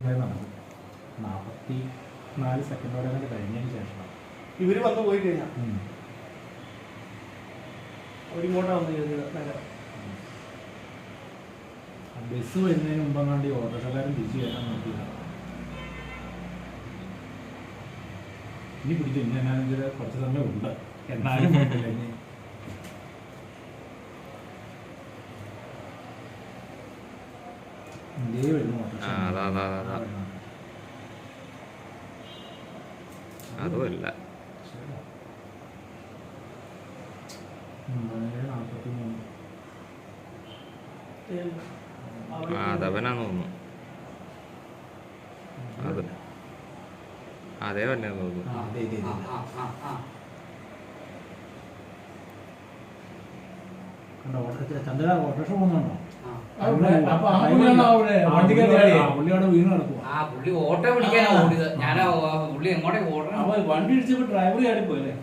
44 സെക്കൻഡോടെ കഴിഞ്ഞതിന് ശേഷം ഇവര് വന്നു പോയി കഴിഞ്ഞാൽ അവരിങ്ങോട്ടാ വന്നു നഗരം. ബസ് വരുന്നതിന് മുമ്പങ്ങാണ്ട് ഓട്ടോക്കാരൻ തിരിച്ചു കയറാൻ നോക്കിയില്ല. ഇനി പിടിച്ചു ഇനി എന്നാണെങ്കിൽ കുറച്ച് സമയം ഉണ്ട് എന്നാലും ഇനി ഇന്ത്യയിൽ വരുന്ന ഓട്ടോ അതുമല്ല 43 അതവനാന്ന് തോന്നുന്നു. അത് അതേ തന്നെ തോന്നുന്നു. ചന്ദ്ര ഓട്ടോറിക്ഷ പോകുന്നുണ്ടോ? പുള്ളിയോടെ വീണ് നടക്കുക. പുള്ളി ഓട്ടോ പിടിക്കാനാ ഓടിയത്. ഞാൻ പുള്ളി എങ്ങോട്ടേ ഓടണം. വണ്ടി ഇടിച്ചപ്പോ ഡ്രൈവർ ചാടിപ്പോയല്ലേ.